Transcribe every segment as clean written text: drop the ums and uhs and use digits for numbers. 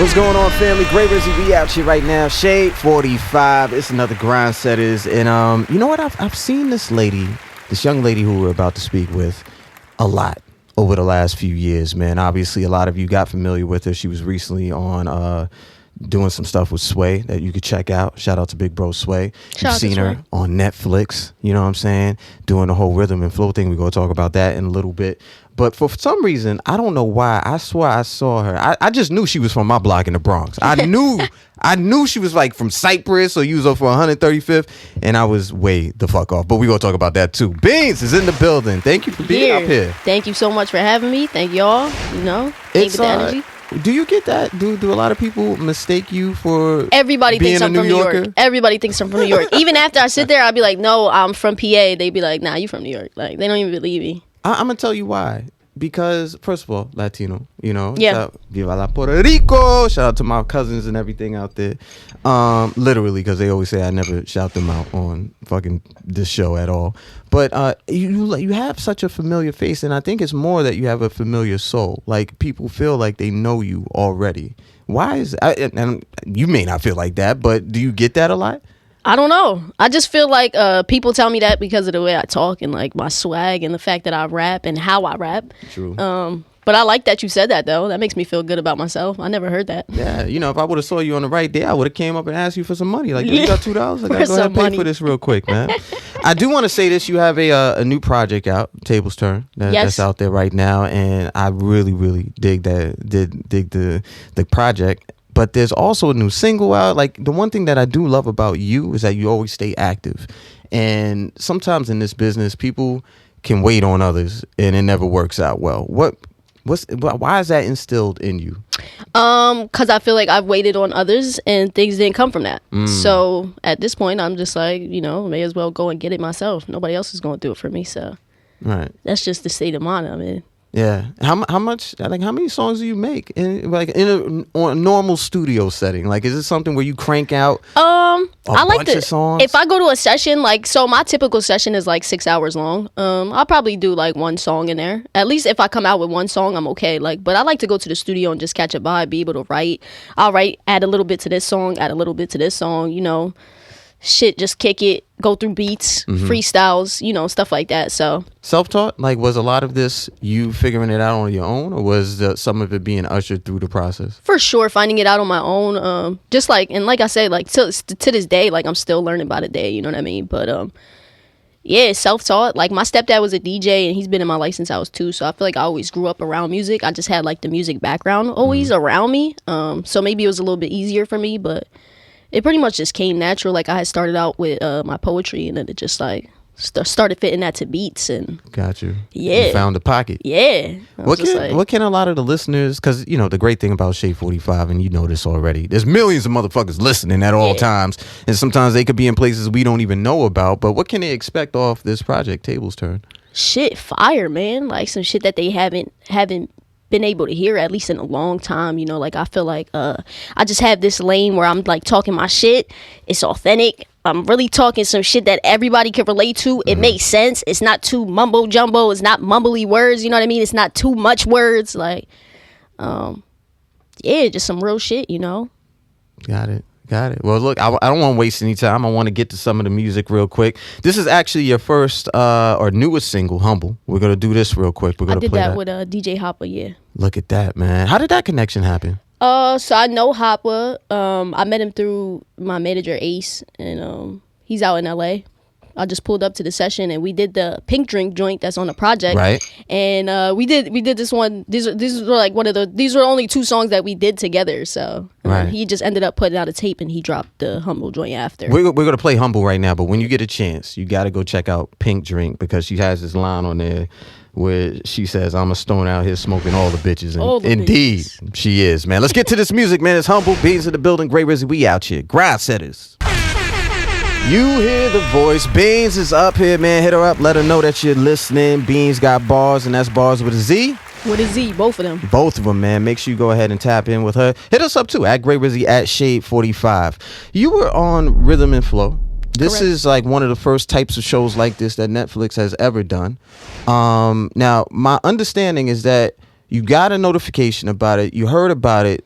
What's going on, family? Gray Rizzy, we out here right now. Shade 45. It's another grind setters. And you know what? I've seen this young lady who we're about to speak with a lot over the last few years, man. Obviously, a lot of you got familiar with her. She was recently on doing some stuff with Sway that you could check out. Shout out to Big Bro Sway. You've seen her on Netflix, you know what I'm saying? Doing the whole rhythm and flow thing. We're going to talk about that in a little bit. But for some reason, I don't know why, I swear I saw her. I just knew she was from my block in the Bronx. I knew she was like from Cypress or you was up for 135th, and I was way the fuck off. But we're going to talk about that too. Beanz is in the building. Thank you for being up here. Thank you so much for having me. Thank y'all. You know, thank you for the energy. Do you get that? Do a lot of people mistake you for Everybody being thinks I'm from New York. Everybody thinks I'm from New York. Even after I sit there, I'll be like, no, I'm from PA. They be like, nah, you from New York. Like, they don't even believe me. I'm going to tell you why. Because, first of all, Latino, you know. Yeah. Viva la Puerto Rico. Shout out to my cousins and everything out there. Literally, because they always say I never shout them out on fucking this show at all. But you have such a familiar face, and I think it's more that you have a familiar soul. Like, people feel like they know you already. Why is and you may not feel like that, but do you get that a lot? I don't know. I just feel like people tell me that because of the way I talk and like my swag and the fact that I rap and how I rap. True. But I like that you said that, though. That makes me feel good about myself. I never heard that. Yeah, you know, if I would have saw you on the right day, I would have came up and asked you for some money. Like, you got $2? I gotta go ahead and pay for this real quick, man. I do want to say this. You have a new project out, Table's Turn, that's out there right now, and I really, really dig the project. But there's also a new single out. Like, the one thing that I do love about you is that you always stay active. And sometimes in this business, people can wait on others and it never works out well. Why is that instilled in you? Because I feel like I've waited on others and things didn't come from that. So at this point, I'm just like, you know, may as well go and get it myself. Nobody else is going to do it for me. So right. That's just the state of mind I'm in. Yeah. How much? Like, how many songs do you make in a normal studio setting? Like, is it something where you crank out I like bunch of songs? If I go to a session, like, so my typical session is like 6 hours long. I'll probably do like one song in there. At least if I come out with one song, I'm okay. Like, but I like to go to the studio and just catch a vibe, be able to write. I'll write, add a little bit to this song, add a little bit to this song. You know, shit, just kick it, go through beats, freestyles, you know, stuff like that. So self-taught, like, was a lot of this you figuring it out on your own, or was some of it being ushered through the process? For sure, finding it out on my own. Just like, and like I say, like to this day, like I'm still learning by the day. You know what I mean? But yeah, self-taught. Like, my stepdad was a DJ and he's been in my life since I was 2. So I feel like I always grew up around music. I just had like the music background always around me. So maybe it was a little bit easier for me, but it pretty much just came natural. Like, I had started out with my poetry, and then it just like started fitting that to beats. And got you. Yeah, you found the pocket. Yeah. What can a lot of the listeners? Because you know the great thing about Shade 45, and you know this already. There's millions of motherfuckers listening at all times, and sometimes they could be in places we don't even know about. But what can they expect off this project, Table's Turn? Shit, fire, man! Like some shit that they haven't been able to hear at least in a long time. You know, like I feel like I just have this lane where I'm like talking my shit. It's authentic. I'm really talking some shit that everybody can relate to. It makes sense. It's not too mumbo jumbo. It's not mumbly words. You know what I mean? It's not too much words. Like, yeah, just some real shit. You know. Got it. Well, look, I don't want to waste any time. I want to get to some of the music real quick. This is actually your first or newest single, Humble. We're going to do this real quick. We're going to play that. I did that with DJ Hopper, yeah. Look at that, man. How did that connection happen? So I know Hopper. I met him through my manager, Ace, and he's out in LA. I just pulled up to the session and we did the Pink Drink joint that's on the project. Right. And we did this one. These were like these were only 2 songs that we did together. So he just ended up putting out a tape and he dropped the Humble joint after. We're gonna play Humble right now, but when you get a chance, you gotta go check out Pink Drink because she has this line on there where she says, "I'm a stone out here smoking all the bitches." And indeed, she is, man. Let's get to this music, man. It's Humble. Beanz in the building. Gray Rizzy, we out here. Grind setters. You hear the voice. Beanz is up here, man. Hit her up. Let her know that you're listening. Beanz got bars, and that's bars with a Z. With a Z, both of them. Both of them, man. Make sure you go ahead and tap in with her. Hit us up, too, at Gray Rizzy, at Shade 45. You were on Rhythm and Flow. This Correct. is like one of the first types of shows like this that Netflix has ever done. Now, my understanding is that you got a notification about it. You heard about it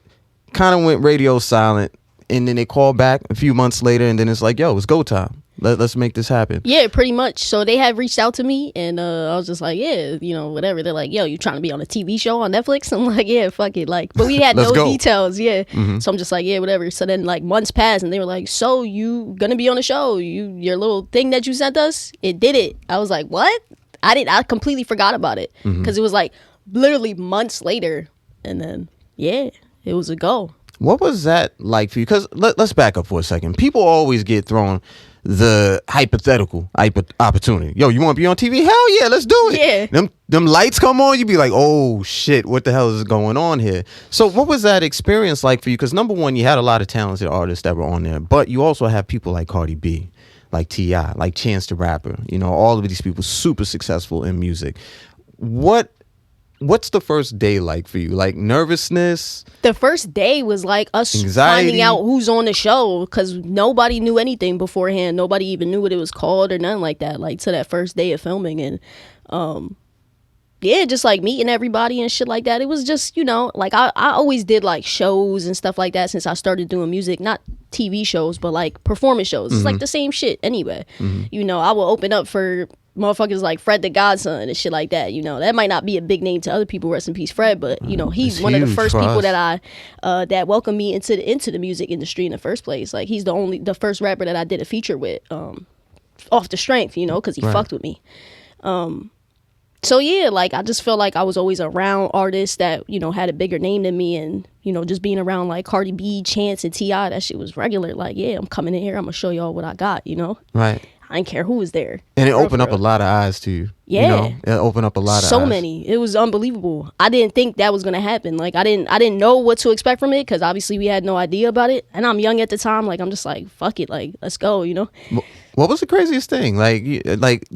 kind of went radio silent, and then they called back a few months later, and then it's like, yo, it's go time. Let's make this happen. Yeah, pretty much. So they had reached out to me, and I was just like, yeah, whatever. They're like, yo, you trying to be on a TV show on Netflix? I'm like, yeah, fuck it. Like, but we had no details. Yeah. Mm-hmm. So I'm just like, yeah, whatever. So then like months passed, and they were like, so you gonna be on the show? Your little thing that you sent us, it did it. I was like, what? I completely forgot about it because it was like literally months later, and then yeah, it was a go. What was that like for you? Because let's back up for a second. People always get thrown the hypothetical opportunity. Yo, you want to be on TV? Hell yeah, let's do it. Yeah. Them lights come on, you be like, oh shit, what the hell is going on here? So what was that experience like for you? Because number one, you had a lot of talented artists that were on there, but you also have people like Cardi B, like T.I., like Chance the Rapper. All of these people super successful in music. What's the first day like for you? Like nervousness? The first day was like us anxiety, finding out who's on the show because nobody knew anything beforehand. Nobody even knew what it was called or nothing like that. Like to that first day of filming and yeah, just like meeting everybody and shit like that. It was just, like I always did like shows and stuff like that since I started doing music, not TV shows, but like performance shows. It's like the same shit anyway. I will open up for motherfuckers like Fred the Godson and shit like that. That might not be a big name to other people, rest in peace Fred, but he's one of the first people that I that welcomed me into the music industry in the first place. Like he's the first rapper that I did a feature with off the strength, because he fucked with me. So yeah, like I just feel like I was always around artists that had a bigger name than me, and just being around like Cardi B, Chance, and T.I., that shit was regular. Like yeah, I'm coming in here, I'm gonna show y'all what I got. Right. I didn't care who was there. And it opened up a lot of eyes to you. Yeah. It opened up a lot of eyes. So many. It was unbelievable. I didn't think that was going to happen. Like I didn't know what to expect from it because obviously we had no idea about it. And I'm young at the time. Like I'm just like, fuck it. Like let's go, What was the craziest thing? Like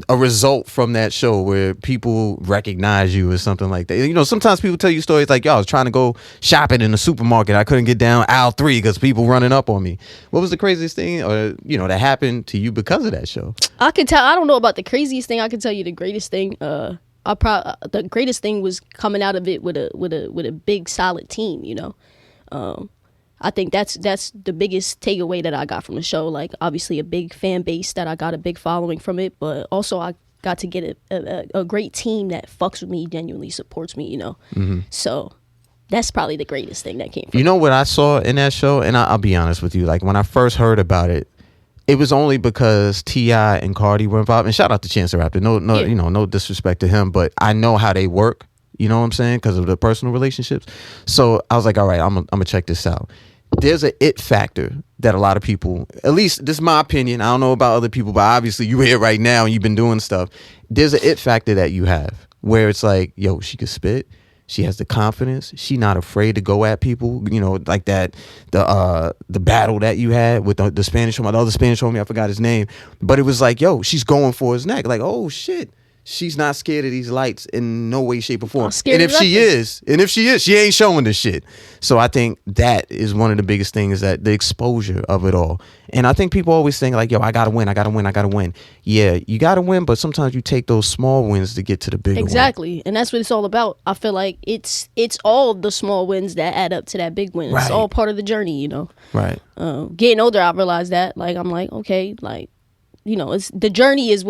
a result from that show where people recognize you or something like that. Sometimes people tell you stories like, yo, I was trying to go shopping in the supermarket. I couldn't get down aisle 3 because people running up on me. What was the craziest thing that happened to you because of that show? I could tell. I don't know about the craziest thing. I can tell you the greatest thing. The greatest thing was coming out of it with a big solid team. I think that's the biggest takeaway that I got from the show. Like obviously a big fan base that I got a big following from it, but also I got to get a great team that fucks with me, genuinely supports me. So that's probably the greatest thing that came from it. What I saw in that show, and I'll be honest with you, like when I first heard about it, it was only because T.I. and Cardi were involved. And shout out to Chance the Rapper. No disrespect to him, but I know how they work. You know what I'm saying? Because of the personal relationships. So I was like, all right, I'm gonna check this out. There's an it factor that a lot of people, at least this is my opinion, I don't know about other people, but obviously you're here right now and you've been doing stuff. There's an it factor that you have where it's like, yo, she could spit. She has the confidence. She not afraid to go at people, like that, the battle that you had with the Spanish homie, the other Spanish homie, I forgot his name. But it was like, yo, she's going for his neck. Like, oh shit. She's not scared of these lights in no way, shape, or form. And if she is, she ain't showing this shit. So I think that is one of the biggest things, that the exposure of it all. And I think people always think like, yo, I gotta win. Yeah, you gotta win, but sometimes you take those small wins to get to the big win. Exactly. And that's what it's all about. I feel like it's all the small wins that add up to that big win. Right. It's all part of the journey, Right. Getting older, I realized that. Like I'm like, okay, like it's the journey is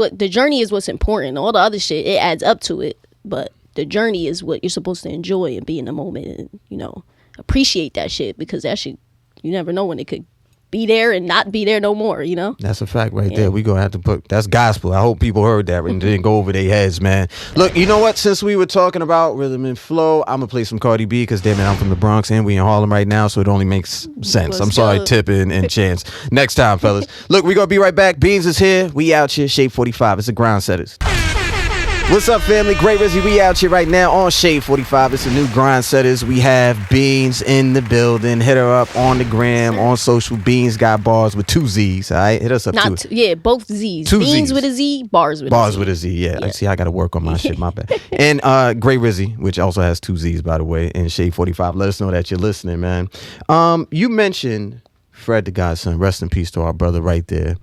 what's important. All the other shit, it adds up to it, but the journey is what you're supposed to enjoy and be in the moment and appreciate that shit, because that shit, you never know when it could be there and not be there no more. That's a fact right there. We gonna have to put, that's gospel. I hope people heard that and didn't go over their heads, man. Look, you know what, since we were talking about rhythm and flow, I'm gonna play some Cardi B because damn it, I'm from the Bronx and we in Harlem right now, so it only makes sense. I'm sorry, Tip and Chance. Next time, fellas. Look, we gonna be right back. Beanz is here. We out here. Shade 45. It's the Grind Setters. What's up, family? Gray Rizzy, we out here right now on Shade 45. It's a new Grind Setters. We have Beanz in the building. Hit her up on the gram, on social. Beanz got bars with 2 Z's, all right? Hit us up too. Yeah, both Z's. 2 Beanz Z's. With a Z, bars with a Z. Bars with a Z, yeah. See, I got to work on my shit, my bad. And Gray Rizzy, which also has 2 Z's, by the way, in Shade 45. Let us know that you're listening, man. You mentioned Fred the Godson. Rest in peace to our brother right there.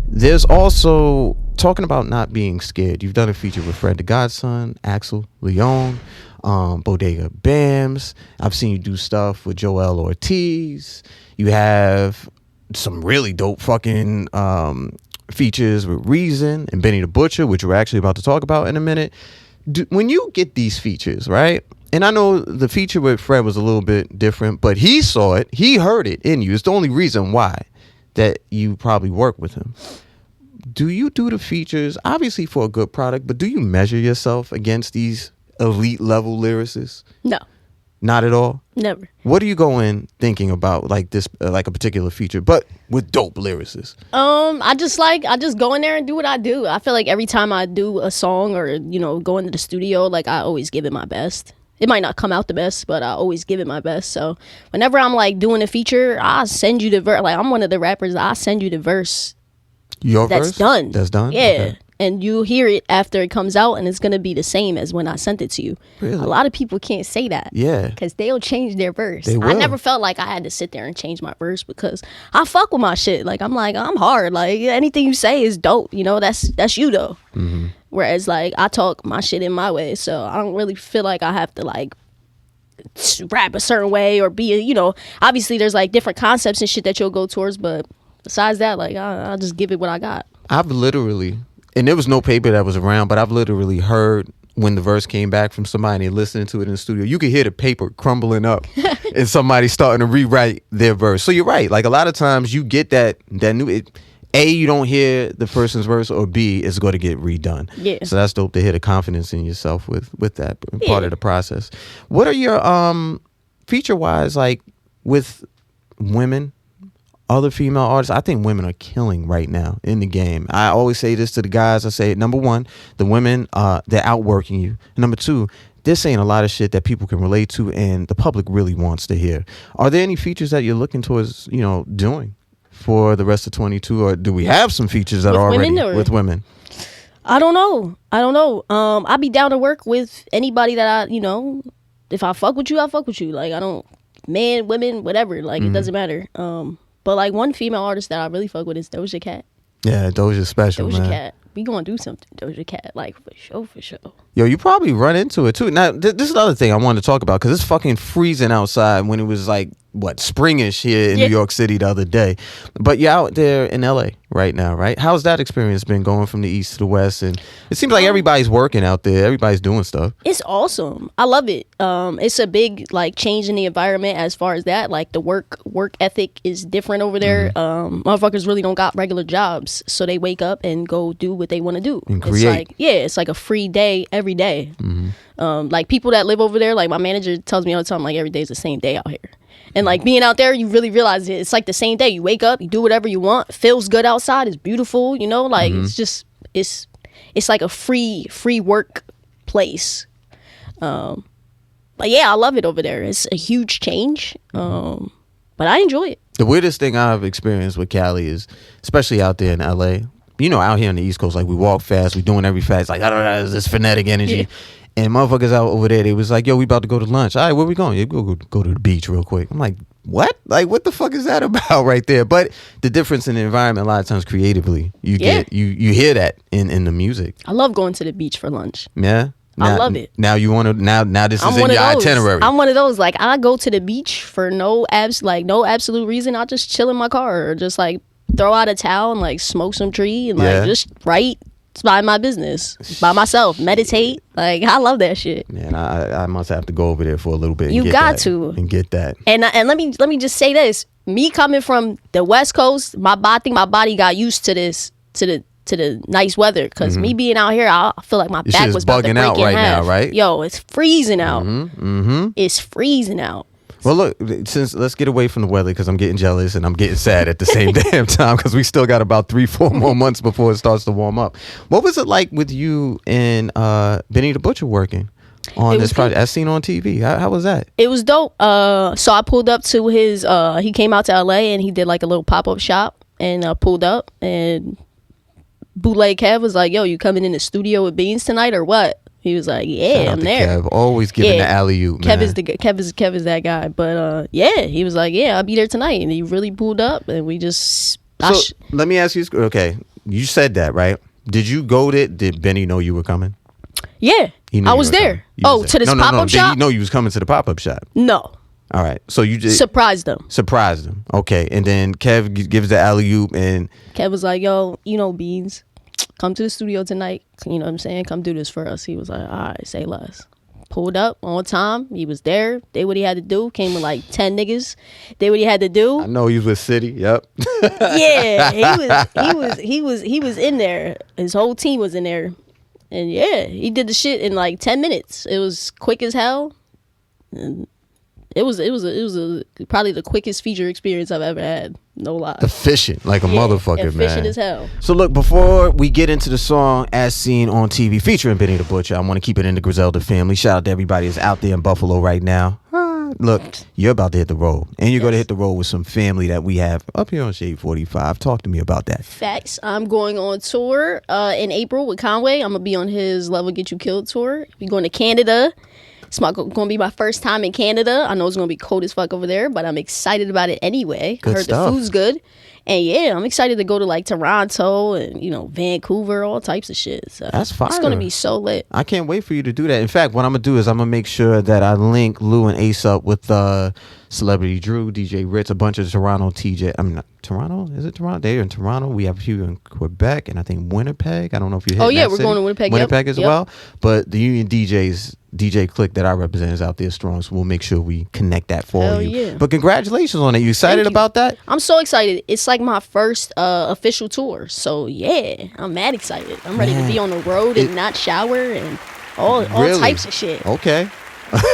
There's also talking about not being scared. You've done a feature with Fred the Godson, Axel, Leon. Bodega Beanz. I've seen you do stuff with Joel Ortiz. You have some really dope fucking features with Reason and Benny the Butcher, which we're actually about to talk about in a minute. When you get these features, right? And I know the feature with Fred was a little bit different, but he saw it. He heard it in you. It's the only reason why that you probably work with him. Do you do the features, obviously for a good product, but do you measure yourself against these elite level lyricists? No. Not at all? Never. What do you go in thinking about, like this, like a particular feature, but with dope lyricists? I just go in there and do what I do. I feel like every time I do a song or, you know, go into the studio, like I always give it my best. It might not come out the best, but I always give it my best. So whenever I'm like doing a feature, I send you the verse. Like I'm one of the rappers, I send you the verse. Your that's verse? Done. That's done? Yeah. Okay. And you hear it after it comes out, and it's going to be the same as when I sent it to you. Really? A lot of people can't say that. Yeah. Because they'll change their verse. They will. I never felt like I had to sit there and change my verse because I fuck with my shit. Like, I'm hard. Like, anything you say is dope. You know, that's you, though. Mm-hmm. Whereas, like, I talk my shit in my way. So I don't really feel like I have to, like, rap a certain way or be, you know, obviously there's, like, different concepts and shit that you'll go towards. But besides that, like, I'll just give it what I got. I've literally... And there was no paper that was around, but I've literally heard when the verse came back from somebody and listening to it in the studio, you could hear the paper crumbling up and somebody starting to rewrite their verse. So you're right. Like a lot of times you get that new, A, you don't hear the person's verse, or B, it's going to get redone. Yeah. So that's dope to hear the confidence in yourself with that part of the process. What are your feature wise, like with women? Other female artists, I think women are killing right now in the game. I always say this to the guys. I say, number one, the women, they're outworking you. And number two, they're saying a lot of shit that people can relate to and the public really wants to hear. Are there any features that you're looking towards, you know, doing for the rest of 22? Or do we have some features that are already with women? I don't know. I'd be down to work with anybody that I, you know, if I fuck with you, I fuck with you. Like, I don't, men, women, whatever. Like, it doesn't matter. But like one female artist that I really fuck with is Doja Cat. Yeah, Doja's special, man. Doja Cat. We gonna do something, Doja Cat. Like for sure. Yo, you probably run into it too. Now, this is another thing I wanted to talk about because it's fucking freezing outside when it was like, what, springish here in New York City the other day. But you're out there in LA right now, right? How's that experience been going from the east to the west? And it seems like everybody's working out there. Everybody's doing stuff. It's awesome. I love it. It's a big like change in the environment as far as that. Like the work ethic is different over there. Motherfuckers really don't got regular jobs. So they wake up and go do what they want to do. And create. It's like, it's like a free day every day. Like people that live over there, like my manager tells me all the time, like every day is the same day out here. And like being out there, you really realize it's like the same day. You wake up, you do whatever you want. Feels good outside. It's beautiful. You know, like it's just it's like a free work place. But yeah, I love it over there. It's a huge change. But I enjoy it. The weirdest thing I've experienced with Cali is, especially out there in LA, you know, out here on the East Coast, like we walk fast, we doing every fast, like I don't know, this phonetic energy. Yeah. And motherfuckers out over there, they was like, yo, we about to go to lunch. All right, where we going? Yeah, go to the beach real quick. I'm like, what? Like, what the fuck is that about right there? But the difference in the environment, a lot of times creatively, you get you hear that in the music. I love going to the beach for lunch. Yeah? I love it. Now you want to, now this is in your itinerary. I'm one of those, like, I go to the beach for no absolute reason. I'll just chill in my car or just, like, throw out a towel and, like, smoke some tree and, like, just write. By my business, by myself, meditate. Like I love that shit. Man, I must have to go over there for a little bit. You got to get that. And let me just say this: me coming from the West Coast, I think my body got used to this, to the nice weather. Because me being out here, I feel like my back was about to break out in right half. now, right? Yo, it's freezing out. It's freezing out. Well, look, let's get away from the weather because I'm getting jealous and I'm getting sad at the same damn time because we still got about 3-4 more months before it starts to warm up. What was it like with you and Benny the Butcher working on this project? As seen on TV. How was that? It was dope. So I pulled up to his, he came out to LA and he did like a little pop-up shop and pulled up and Bootleg Kev was like, yo, you coming in the studio with Beanz tonight or what? He was like, yeah, I'm there. Kev, always giving the alley-oop, man. Kev is that guy. But he was like, yeah, I'll be there tonight. And he really pulled up and we just... So let me ask you, okay, you said that, right? Did you go there? Did Benny know you were coming? Yeah, He knew I you was were there. coming. To this pop-up shop? Did he know you was coming to the pop-up shop? No. All right. So you just surprised them. Surprised him. Okay. And then Kev gives the alley-oop and Kev was like, yo, Beanz, come to the studio tonight. You know what I'm saying? Come do this for us. He was like, all right, say less. Pulled up on time. He was there. Did what he had to do. Came with like 10 niggas. Did what he had to do. I know he was with City. Yep. Yeah, he was in there. His whole team was in there. And yeah, he did the shit in like 10 minutes. It was quick as hell. And it was probably the quickest feature experience I've ever had. No lie. Efficient, like a motherfucker, man. Efficient as hell. So look, before we get into the song As Seen on TV featuring Benny the Butcher, I want to keep it in the Griselda family. Shout out to everybody that's out there in Buffalo right now. Look, you're about to hit the road. And you're going to hit the road with some family that we have up here on Shade 45. Talk to me about that. Facts. I'm going on tour in April with Conway. I'm going to be on his Love Will Get You Killed tour. We're going to Canada. It's going to be my first time in Canada. I know it's going to be cold as fuck over there, but I'm excited about it anyway. Good I heard stuff. the food's good. And yeah, I'm excited to go to like Toronto and, Vancouver, all types of shit. So That's fire. It's going to be so lit. I can't wait for you to do that. In fact, what I'm going to do is I'm going to make sure that I link Lou and Ace up with Celebrity Drew, DJ Ritz, a bunch of Toronto TJ. I mean, not Toronto? Is it Toronto? They're in Toronto. We have a few in Quebec and I think Winnipeg. I don't know if you're hitting We're going to Winnipeg. Winnipeg as well. But the Union DJ clique that I represent is out there strong, so we'll make sure we connect that for Hell you. yeah. But congratulations on it. You excited Thank you. about that? I'm so excited. It's like my first official tour. So yeah, I'm mad excited. I'm ready to be on the road and not shower and all Really? types of shit. Okay.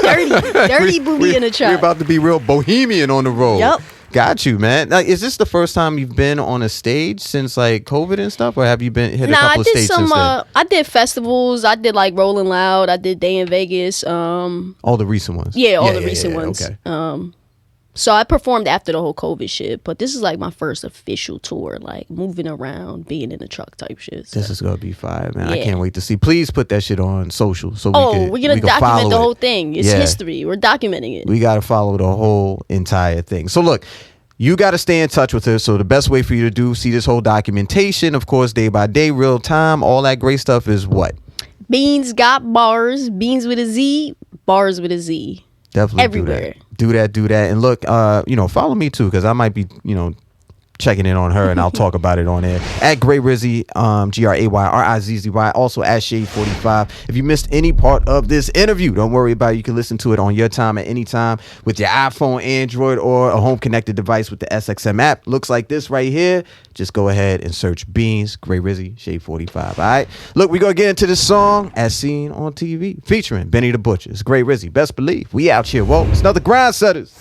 Dirty booby in the truck. We're about to be real bohemian on the road. Yep. Got you, man. Like, is this the first time you've been on a stage since like COVID and stuff, or have you been hit a couple of stages since then? I did festivals. I did like Rolling Loud. I did Day in Vegas. All the recent ones. Yeah, all the recent ones. Okay. So I performed after the whole COVID shit, but this is like my first official tour, like moving around, being in the truck type shit. So. This is gonna be fire, man. I Yeah. can't wait to see. Please put that shit on social so we're gonna document the whole thing. It's Yeah. history. We're documenting it. We got to follow the whole entire thing. So look, you got to stay in touch with her. So the best way for you to see this whole documentation, of course, day by day, real time, all that great stuff is what? Beanz got bars. Beanz with a Z. Bars with a Z. Definitely Everywhere. Do that. And look, follow me too, because I might be, checking in on her, and I'll talk about it on air. At Gray Rizzy, GrayRizzy, also at Shade 45. If you missed any part of this interview, don't worry about it. You can listen to it on your time at any time with your iPhone, Android, or a home connected device with the SXM app. Looks like this right here. Just go ahead and search Beanz, Gray Rizzy, Shade 45. All right. Look, we're going to get into this song As Seen on TV featuring Benny the Butcher. It's Gray Rizzy. Best believe we out here. Whoa, it's another Grind Setters.